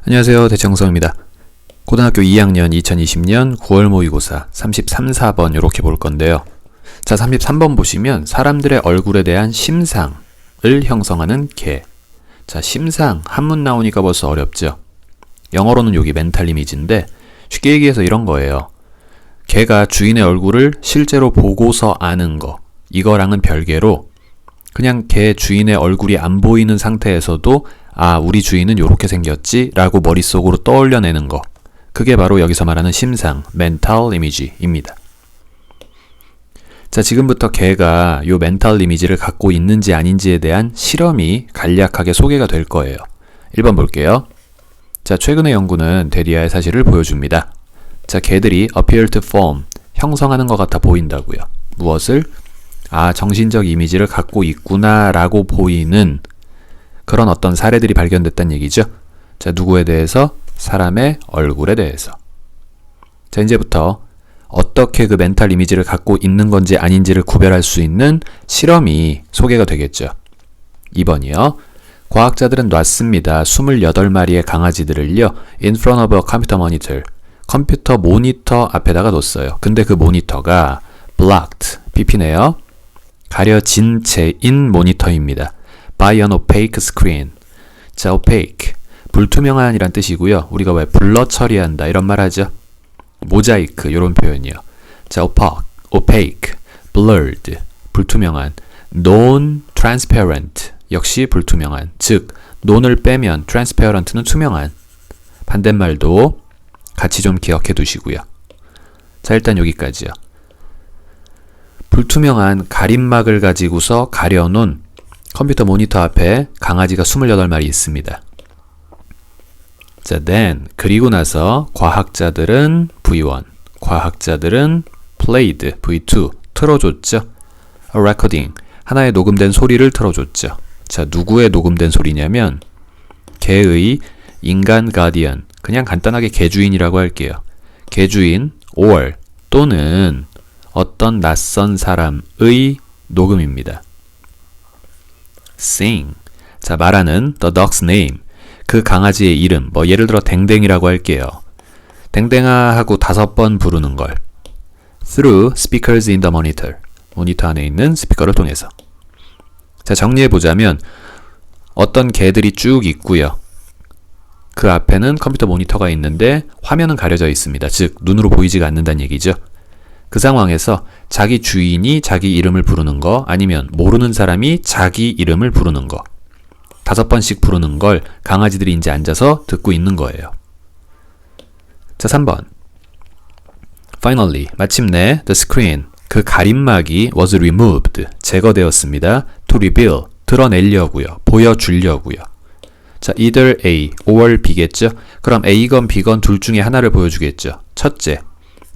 안녕하세요. 대청성입니다. 고등학교 2학년 2020년 9월 모의고사 33, 4번 이렇게 볼 건데요. 자, 33번 보시면 사람들의 얼굴에 대한 심상을 형성하는 개. 자, 심상 한문 나오니까 벌써 어렵죠. 영어로는 여기 멘탈 이미지인데 쉽게 얘기해서 이런 거예요. 개가 주인의 얼굴을 실제로 보고서 아는 거. 이거랑은 별개로 그냥 개 주인의 얼굴이 안 보이는 상태에서도 아, 우리 주인은 요렇게 생겼지 라고 머릿속으로 떠올려내는 거. 그게 바로 여기서 말하는 심상, mental image입니다. 자, 지금부터 개가 요 mental image를 갖고 있는지 아닌지에 대한 실험이 간략하게 소개가 될 거예요. 1번 볼게요. 자, 최근의 연구는 대리아의 사실을 보여줍니다. 자, 개들이 appear to form, 형성하는 것 같아 보인다고요. 무엇을? 아, 정신적 이미지를 갖고 있구나 라고 보이는 그런 어떤 사례들이 발견됐다는 얘기죠. 자, 누구에 대해서? 사람의 얼굴에 대해서. 자, 이제부터 어떻게 그 멘탈 이미지를 갖고 있는 건지 아닌지를 구별할 수 있는 실험이 소개가 되겠죠. 2번이요. 과학자들은 놨습니다. 28마리의 강아지들을요. in front of a computer monitor. 컴퓨터 모니터 앞에다가 뒀어요. 근데 그 모니터가 blocked, BP네요. 가려진 채인 모니터입니다. by an opaque screen. 자, opaque. 불투명한이란 뜻이고요. 우리가 왜 블러 처리한다 이런 말 하죠. 모자이크 이런 표현이요. 자, opaque, blurred. 불투명한. non-transparent. 역시 불투명한. 즉, non을 빼면 transparent는 투명한. 반대말도 같이 좀 기억해 두시고요. 자, 일단 여기까지요. 불투명한 가림막을 가지고서 가려놓은 컴퓨터 모니터 앞에 강아지가 28마리 있습니다. 자, then 그리고 나서 과학자들은 V1, 과학자들은 played V2 틀어줬죠. A recording, 하나의 녹음된 소리를 틀어줬죠. 자, 누구의 녹음된 소리냐면 개의 인간 가디언, 그냥 간단하게 개주인이라고 할게요. 개주인 or 또는 어떤 낯선 사람의 녹음입니다. sing. 자, 말하는 the dog's name. 그 강아지의 이름. 뭐 예를 들어 댕댕이라고 할게요. 댕댕아 하고 5번 부르는 걸. through speakers in the monitor. 모니터 안에 있는 스피커를 통해서. 자, 정리해 보자면 어떤 개들이 쭉 있고요. 그 앞에는 컴퓨터 모니터가 있는데 화면은 가려져 있습니다. 즉, 눈으로 보이지가 않는다는 얘기죠. 그 상황에서 자기 주인이 자기 이름을 부르는 거 아니면 모르는 사람이 자기 이름을 부르는 거 5번씩 부르는 걸 강아지들이 이제 앉아서 듣고 있는 거예요. 자, 3번. Finally, 마침내 the screen, 그 가림막이 was removed, 제거되었습니다. to reveal, 드러내려고요. 보여주려고요. 자, either A or B겠죠? 그럼 A건 B건 둘 중에 하나를 보여주겠죠. 첫째,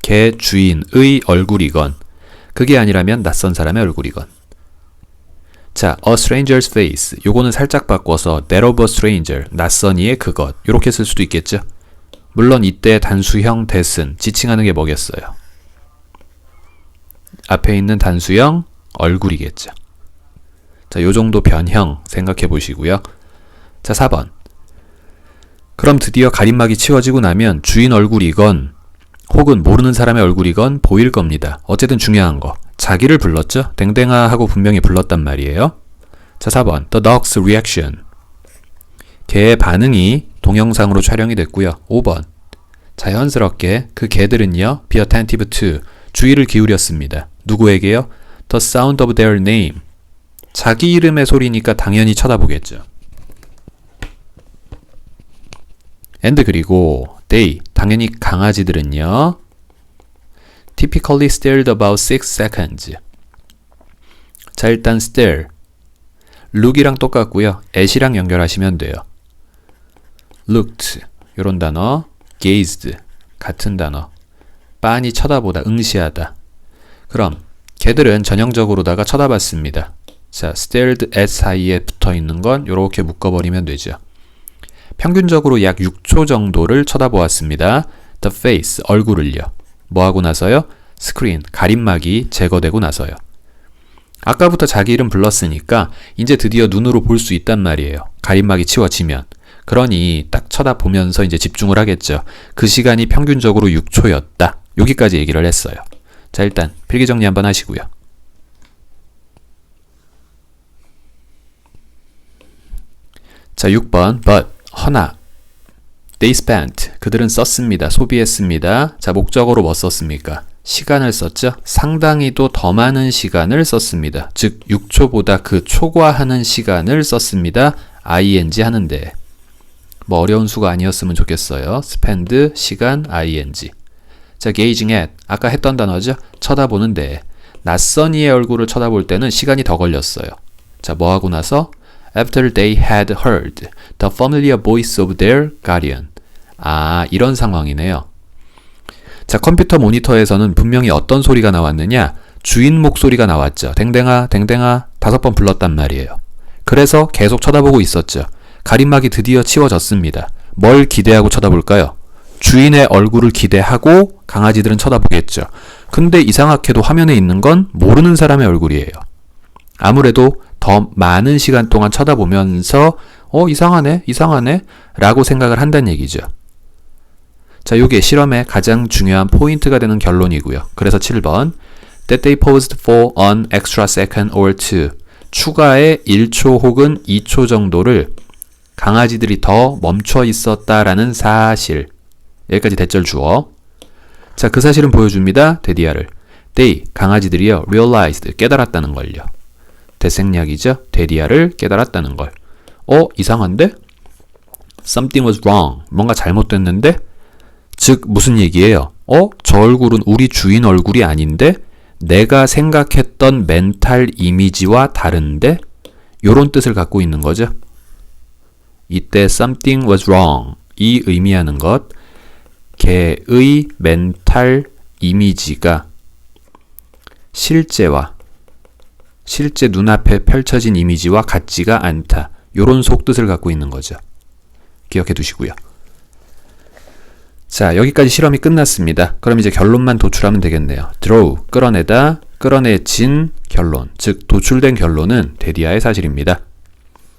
개 주인의 얼굴이건 그게 아니라면 낯선 사람의 얼굴이건. 자, a stranger's face. 요거는 살짝 바꿔서 that of a stranger. 낯선이의 그것. 요렇게 쓸 수도 있겠죠. 물론 이때 단수형 that은 지칭하는 게 뭐겠어요? 앞에 있는 단수형 얼굴이겠죠. 자, 요 정도 변형 생각해 보시고요. 자, 4번. 그럼 드디어 가림막이 치워지고 나면 주인 얼굴이건 혹은 모르는 사람의 얼굴이건 보일 겁니다. 어쨌든 중요한 거. 자기를 불렀죠? 댕댕아 하고 분명히 불렀단 말이에요. 자, 4번. The dog's reaction. 개의 반응이 동영상으로 촬영이 됐고요. 5번. 자연스럽게 그 개들은요. be attentive to. 주의를 기울였습니다. 누구에게요? The sound of their name. 자기 이름의 소리니까 당연히 쳐다보겠죠. and 그리고 they, 당연히 강아지들은요. typically stared about 6 seconds. 자, 일단 stare. look이랑 똑같고요. at이랑 연결하시면 돼요. looked, 요런 단어. gazed, 같은 단어. 빤히 쳐다보다, 응시하다. 그럼 개들은 전형적으로다가 쳐다봤습니다. 자, stared at 사이에 붙어있는 건 요렇게 묶어버리면 되죠. 평균적으로 약 6초 정도를 쳐다보았습니다. The face, 얼굴을요. 뭐하고 나서요? screen, 가림막이 제거되고 나서요. 아까부터 자기 이름 불렀으니까 이제 드디어 눈으로 볼 수 있단 말이에요. 가림막이 치워지면. 그러니 딱 쳐다보면서 이제 집중을 하겠죠. 그 시간이 평균적으로 6초였다. 여기까지 얘기를 했어요. 자, 일단 필기 정리 한번 하시고요. 자, 6번 but, 허나 they spent, 그들은 썼습니다. 소비했습니다. 자, 목적어로 뭐 썼습니까? 시간을 썼죠. 상당히도 더 많은 시간을 썼습니다. 즉 6초보다 그 초과하는 시간을 썼습니다. ing 하는데 뭐 어려운 수가 아니었으면 좋겠어요. spend, 시간, ing. 자, gazing at, 아까 했던 단어죠. 쳐다보는데 낯선 이의 얼굴을 쳐다볼 때는 시간이 더 걸렸어요. 자, 뭐 하고 나서 after they had heard the familiar voice of their guardian. 아, 이런 상황이네요. 자, 컴퓨터 모니터에서는 분명히 어떤 소리가 나왔느냐? 주인 목소리가 나왔죠. 댕댕아, 댕댕아 5번 불렀단 말이에요. 그래서 계속 쳐다보고 있었죠. 가림막이 드디어 치워졌습니다. 뭘 기대하고 쳐다볼까요? 주인의 얼굴을 기대하고 강아지들은 쳐다보겠죠. 근데 이상하게도 화면에 있는 건 모르는 사람의 얼굴이에요. 아무래도 더 많은 시간 동안 쳐다보면서 이상하네, 이상하네 라고 생각을 한다는 얘기죠. 자, 요게 실험의 가장 중요한 포인트가 되는 결론이고요. 그래서 7번 that they paused for an extra second or two. 추가의 1초 혹은 2초 정도를 강아지들이 더 멈춰 있었다라는 사실. 여기까지 대절 주어. 자, 그 사실은 보여줍니다. 데디아를. they, 강아지들이요. realized, 깨달았다는 걸요. 대생략이죠. 데디아를 깨달았다는 걸. 이상한데? Something was wrong. 뭔가 잘못됐는데? 즉 무슨 얘기예요? 저 얼굴은 우리 주인 얼굴이 아닌데? 내가 생각했던 멘탈 이미지와 다른데? 요런 뜻을 갖고 있는 거죠. 이때 something was wrong. 이 의미하는 것, 개의 멘탈 이미지가 실제 눈앞에 펼쳐진 이미지와 같지가 않다. 요런 속뜻을 갖고 있는 거죠. 기억해 두시고요. 자, 여기까지 실험이 끝났습니다. 그럼 이제 결론만 도출하면 되겠네요. draw, 끌어내다, 끌어내진 결론, 즉 도출된 결론은 데디아의 사실입니다.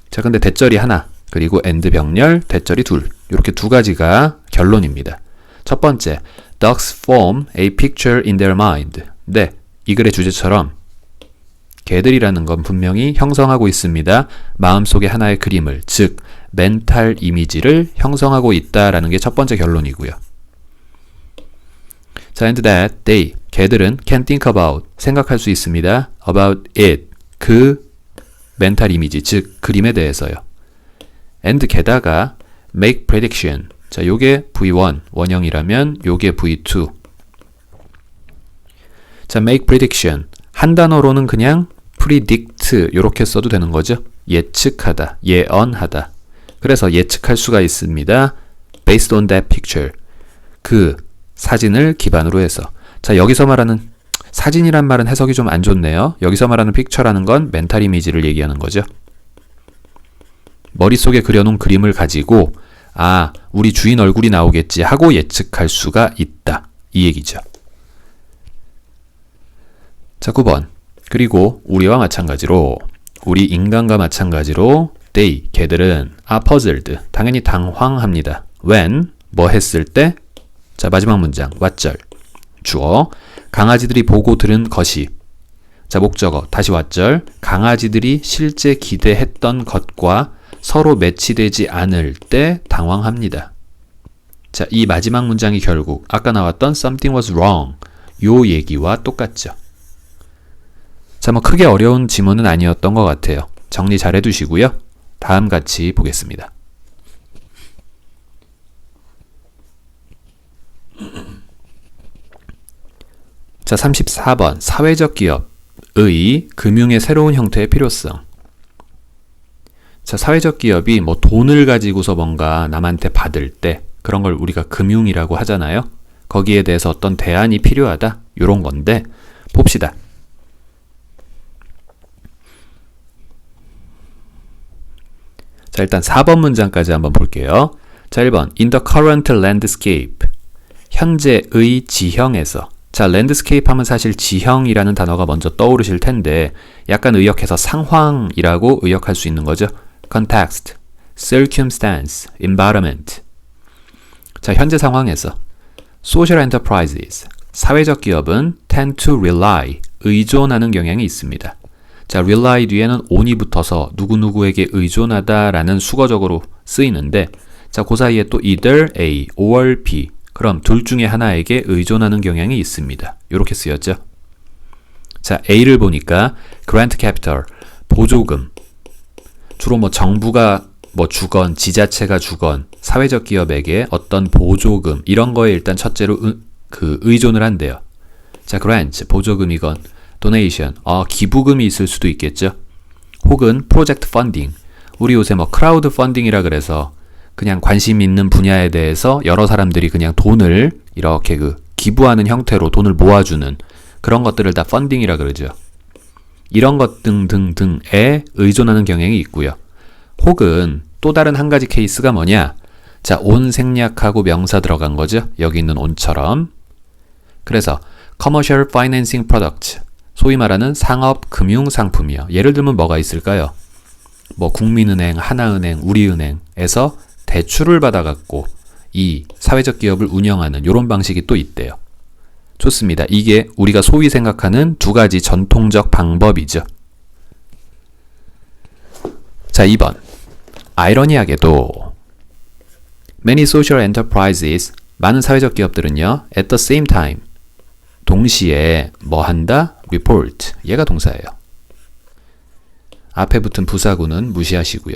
자, 근데 대절이 하나, 그리고 and 병렬, 대절이 둘, 이렇게 두 가지가 결론입니다. 첫 번째, ducks form a picture in their mind. 네, 이 글의 주제처럼 개들이라는 건 분명히 형성하고 있습니다. 마음속에 하나의 그림을, 즉 멘탈 이미지를 형성하고 있다라는 게 첫 번째 결론이고요. 자, and that they, 개들은 can think about, 생각할 수 있습니다. about it, 그 멘탈 이미지, 즉 그림에 대해서요. and 게다가 make prediction. 자, 요게 V1, 원형이라면 요게 V2. 자, make prediction. 한 단어로는 그냥 predict 요렇게 써도 되는 거죠. 예측하다, 예언하다. 그래서 예측할 수가 있습니다. based on that picture. 그 사진을 기반으로 해서. 자, 여기서 말하는 사진이란 말은 해석이 좀 안 좋네요. 여기서 말하는 picture라는 건 멘탈 이미지를 얘기하는 거죠. 머릿속에 그려놓은 그림을 가지고 우리 주인 얼굴이 나오겠지 하고 예측할 수가 있다. 이 얘기죠. 자, 9번. 그리고 우리와 마찬가지로, 우리 인간과 마찬가지로 they, 개들은 are puzzled, 당연히 당황합니다. when, 뭐 했을 때? 자, 마지막 문장, 왓절. 주어, 강아지들이 보고 들은 것이. 자, 목적어, 다시 왓절. 강아지들이 실제 기대했던 것과 서로 매치되지 않을 때 당황합니다. 자, 이 마지막 문장이 결국 아까 나왔던 something was wrong, 요 얘기와 똑같죠. 자, 뭐 크게 어려운 지문은 아니었던 것 같아요. 정리 잘 해두시고요. 다음 같이 보겠습니다. 자, 34번. 사회적 기업의 금융의 새로운 형태의 필요성. 자, 사회적 기업이 뭐 돈을 가지고서 뭔가 남한테 받을 때 그런 걸 우리가 금융이라고 하잖아요. 거기에 대해서 어떤 대안이 필요하다. 요런 건데 봅시다. 자, 일단 4번 문장까지 한번 볼게요. 자, 1번. In the current landscape. 현재의 지형에서. 자, landscape 하면 사실 지형이라는 단어가 먼저 떠오르실 텐데 약간 의역해서 상황이라고 의역할 수 있는 거죠. context. circumstance, environment. 자, 현재 상황에서 social enterprises, 사회적 기업은 tend to rely, 의존하는 경향이 있습니다. 자, rely 뒤에는 on이 붙어서 누구누구에게 의존하다라는 수거적으로 쓰이는데, 자, 그 사이에 또 either A or B, 그럼 둘 중에 하나에게 의존하는 경향이 있습니다. 이렇게 쓰였죠. 자, A를 보니까 grant capital, 보조금. 주로 뭐 정부가 뭐 주건, 지자체가 주건, 사회적 기업에게 어떤 보조금, 이런 거에 일단 첫째로 의존을 한대요. 자, grant, 보조금이건, donation, 기부금이 있을 수도 있겠죠. 혹은 project funding. 우리 요새 뭐 crowd funding이라 그래서 그냥 관심 있는 분야에 대해서 여러 사람들이 그냥 돈을 이렇게 기부하는 형태로 돈을 모아주는 그런 것들을 다 펀딩이라 그러죠. 이런 것 등등등에 의존하는 경향이 있고요. 혹은 또 다른 한 가지 케이스가 뭐냐? 자, 온 생략하고 명사 들어간 거죠. 여기 있는 온처럼. 그래서 commercial financing product, 소위 말하는 상업 금융 상품이요. 예를 들면 뭐가 있을까요? 뭐 국민은행, 하나은행, 우리은행에서 대출을 받아갖고 이 사회적 기업을 운영하는 이런 방식이 또 있대요. 좋습니다. 이게 우리가 소위 생각하는 두 가지 전통적 방법이죠. 자, 2번. 아이러니하게도 many social enterprises, 많은 사회적 기업들은요, at the same time, 동시에 뭐 한다? report. 얘가 동사예요. 앞에 붙은 부사구는 무시하시고요.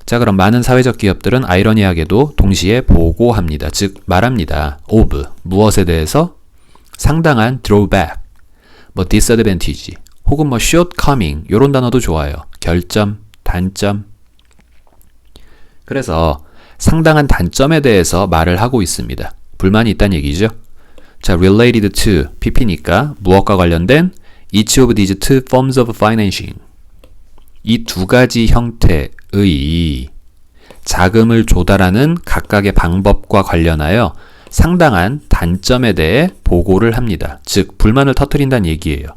자, 그럼 많은 사회적 기업들은 아이러니하게도 동시에 보고합니다. 즉 말합니다. of, 무엇에 대해서? 상당한 drawback, 뭐 disadvantage, 혹은 뭐 shortcoming, 요런 단어도 좋아요. 결점, 단점. 그래서 상당한 단점에 대해서 말을 하고 있습니다. 불만이 있다는 얘기죠. 자, related to, PP니까 무엇과 관련된? each of these two forms of financing. 이 두 가지 형태의 자금을 조달하는 각각의 방법과 관련하여 상당한 단점에 대해 보고를 합니다. 즉, 불만을 터뜨린다는 얘기예요.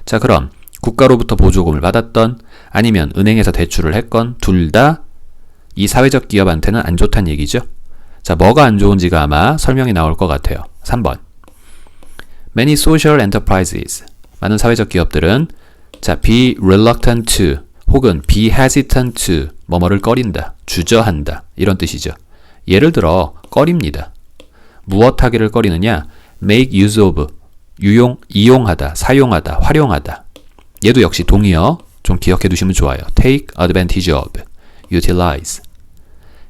자, 그럼 국가로부터 보조금을 받았던 아니면 은행에서 대출을 했건 둘 다 이 사회적 기업한테는 안 좋다는 얘기죠. 자, 뭐가 안 좋은지가 아마 설명이 나올 것 같아요. 3번. Many social enterprises, 많은 사회적 기업들은 자, be reluctant to 혹은 be hesitant to 뭐뭐를 꺼린다, 주저한다 이런 뜻이죠. 예를 들어 꺼립니다. 무엇하기를 꺼리느냐? make use of, 이용하다, 사용하다, 활용하다. 얘도 역시 동의어 좀 기억해 두시면 좋아요. take advantage of, utilize.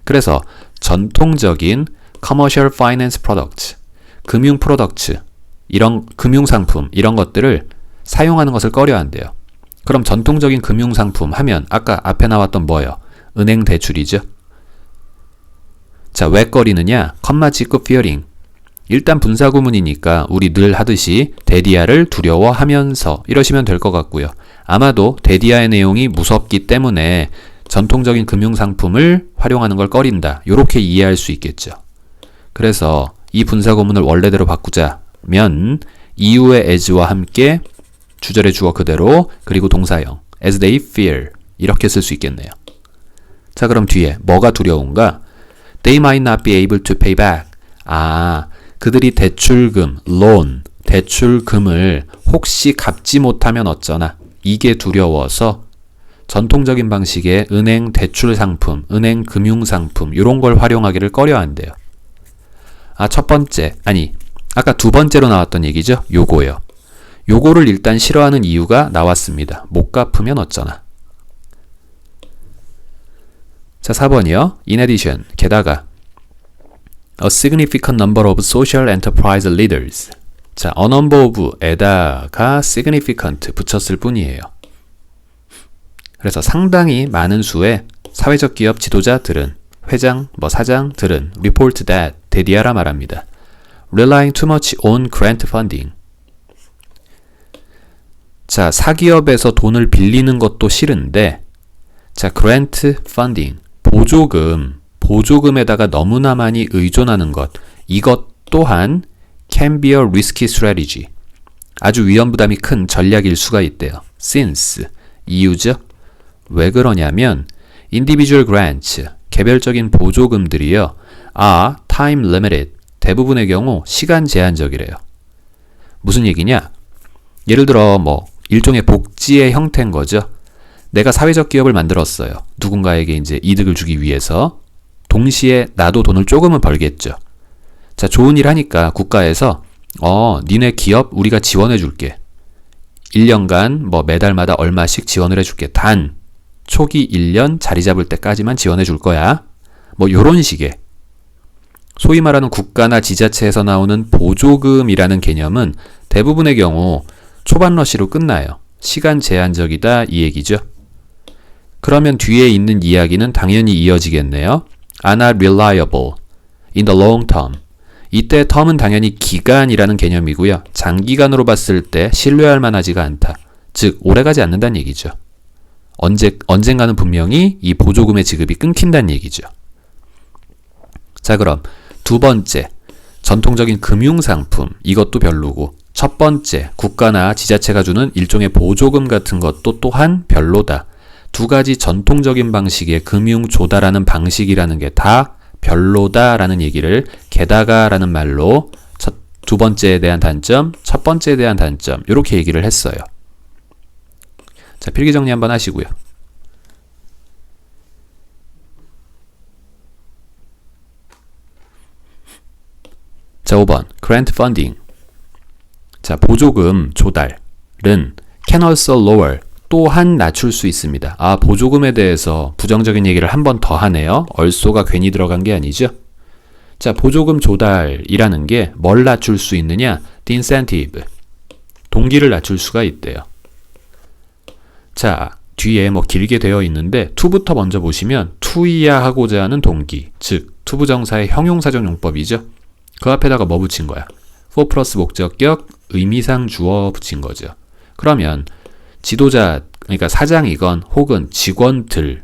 그래서 전통적인 commercial finance product, 금융 프로덕트, 이런 금융 상품, 이런 것들을 사용하는 것을 꺼려 한대요. 그럼 전통적인 금융 상품 하면 아까 앞에 나왔던 뭐예요? 은행 대출이죠. 자, 왜 꺼리느냐? 컴마 짓고 fearing. 일단 분사구문이니까 우리 늘 하듯이 데디아를 두려워하면서 이러시면 될 것 같고요. 아마도 데디아의 내용이 무섭기 때문에 전통적인 금융상품을 활용하는 걸 꺼린다. 이렇게 이해할 수 있겠죠. 그래서 이 분사구문을 원래대로 바꾸자면 이후의 as와 함께 주절의 주어 그대로 그리고 동사형 as they fear 이렇게 쓸 수 있겠네요. 자, 그럼 뒤에 뭐가 두려운가? They might not be able to pay back. 그들이 대출금, loan, 대출금을 혹시 갚지 못하면 어쩌나. 이게 두려워서 전통적인 방식의 은행 대출 상품, 은행 금융 상품 이런 걸 활용하기를 꺼려한대요. 첫 번째, 아까 두 번째로 나왔던 얘기죠. 요거예요. 요거를 일단 싫어하는 이유가 나왔습니다. 못 갚으면 어쩌나. 자, 4번이요. In addition, 게다가 A significant number of social enterprise leaders. 자, a number of에다가 significant 붙였을 뿐이에요. 그래서 상당히 많은 수의 사회적 기업 지도자들은, 회장, 사장들은 report that, 데디아라 말합니다. Relying too much on grant funding. 자, 사기업에서 돈을 빌리는 것도 싫은데, 자, grant funding, 보조금에다가 너무나 많이 의존하는 것, 이것 또한 can be a risky strategy. 아주 위험부담이 큰 전략일 수가 있대요. Since, 이유죠. 왜 그러냐면 individual grants, 개별적인 보조금들이요. are time limited, 대부분의 경우 시간 제한적이래요. 무슨 얘기냐? 예를 들어 일종의 복지의 형태인 거죠. 내가 사회적 기업을 만들었어요. 누군가에게 이제 이득을 주기 위해서. 동시에 나도 돈을 조금은 벌겠죠. 자, 좋은 일 하니까 국가에서 니네 기업 우리가 지원해 줄게. 1년간 매달마다 얼마씩 지원을 해줄게. 단 초기 1년 자리 잡을 때까지만 지원해 줄 거야. 요런 식의 소위 말하는 국가나 지자체에서 나오는 보조금이라는 개념은 대부분의 경우 초반 러시로 끝나요. 시간 제한적이다 이 얘기죠. 그러면 뒤에 있는 이야기는 당연히 이어지겠네요. are not reliable in the long term. 이때 term은 당연히 기간이라는 개념이고요. 장기간으로 봤을 때 신뢰할 만하지가 않다. 즉 오래가지 않는다는 얘기죠. 언젠가는 분명히 이 보조금의 지급이 끊긴다는 얘기죠. 자, 그럼 두 번째, 전통적인 금융상품, 이것도 별로고, 첫 번째, 국가나 지자체가 주는 일종의 보조금 같은 것도 또한 별로다. 두 가지 전통적인 방식의 금융 조달하는 방식이라는 게 다 별로다라는 얘기를 게다가라는 말로 두 번째에 대한 단점, 첫 번째에 대한 단점 이렇게 얘기를 했어요. 자, 필기 정리 한번 하시고요. 자, 5번 grant funding. 자, 보조금 조달은 can also lower, 또한 낮출 수 있습니다. 아, 보조금에 대해서 부정적인 얘기를 한 번 더 하네요. 얼쏘가 괜히 들어간 게 아니죠. 자, 보조금 조달이라는 게 뭘 낮출 수 있느냐? The incentive, 동기를 낮출 수가 있대요. 자, 뒤에 길게 되어 있는데 to부터 먼저 보시면 to이야 하고자 하는 동기, 즉 투부정사의 형용사적 용법이죠. 그 앞에다가 뭐 붙인 거야? for 플러스 목적격, 의미상 주어 붙인 거죠. 그러면 지도자, 그러니까 사장이건 혹은 직원들,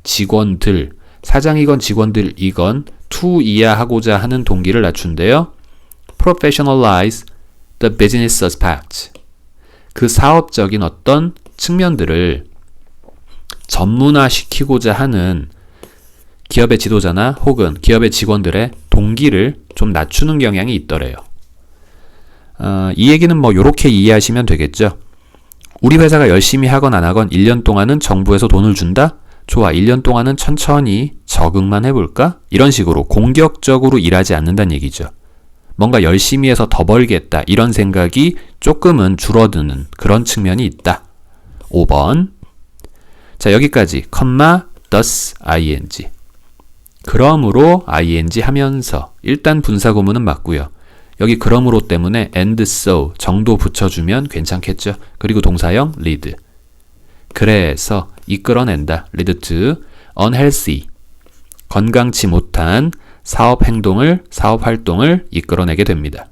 직원들, 사장이건 직원들이건 to이야 하고자 하는 동기를 낮춘대요. professionalize the business aspect. 그 사업적인 어떤 측면들을 전문화시키고자 하는 기업의 지도자나 혹은 기업의 직원들의 동기를 좀 낮추는 경향이 있더래요. 이 얘기는 요렇게 이해하시면 되겠죠. 우리 회사가 열심히 하건 안 하건 1년 동안은 정부에서 돈을 준다? 좋아, 1년 동안은 천천히 적응만 해볼까? 이런 식으로 공격적으로 일하지 않는다는 얘기죠. 뭔가 열심히 해서 더 벌겠다 이런 생각이 조금은 줄어드는 그런 측면이 있다. 5번. 자, 여기까지 thus ing. 그러므로 ing 하면서 일단 분사구문은 맞고요. 여기 그러므로 때문에 and so 정도 붙여주면 괜찮겠죠. 그리고 동사형 lead. 그래서 이끌어낸다. lead to unhealthy. 건강치 못한 사업 행동을, 사업 활동을 이끌어내게 됩니다.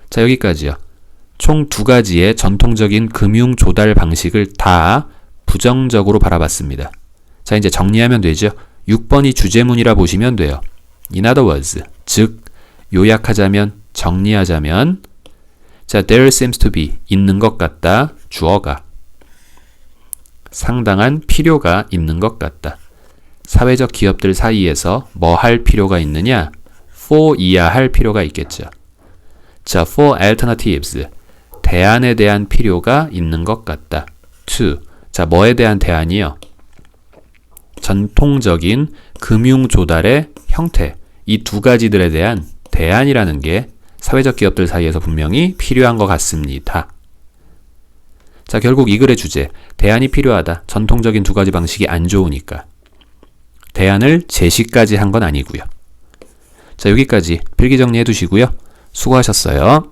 자, 여기까지요. 총 두 가지의 전통적인 금융 조달 방식을 다 부정적으로 바라봤습니다. 자, 이제 정리하면 되죠. 6번이 주제문이라 보시면 돼요. In other words, 즉 요약하자면, 정리하자면, 자, there seems to be, 있는 것 같다, 주어가. 상당한 필요가 있는 것 같다. 사회적 기업들 사이에서 뭐 할 필요가 있느냐? for이야 할 필요가 있겠죠. 자, for alternatives, 대안에 대한 필요가 있는 것 같다. to, 자, 뭐에 대한 대안이요? 전통적인 금융 조달의 형태, 이 두 가지들에 대한 대안이라는 게 사회적 기업들 사이에서 분명히 필요한 것 같습니다. 자, 결국 이 글의 주제, 대안이 필요하다. 전통적인 두 가지 방식이 안 좋으니까. 대안을 제시까지 한 건 아니고요. 자, 여기까지 필기 정리해 두시고요. 수고하셨어요.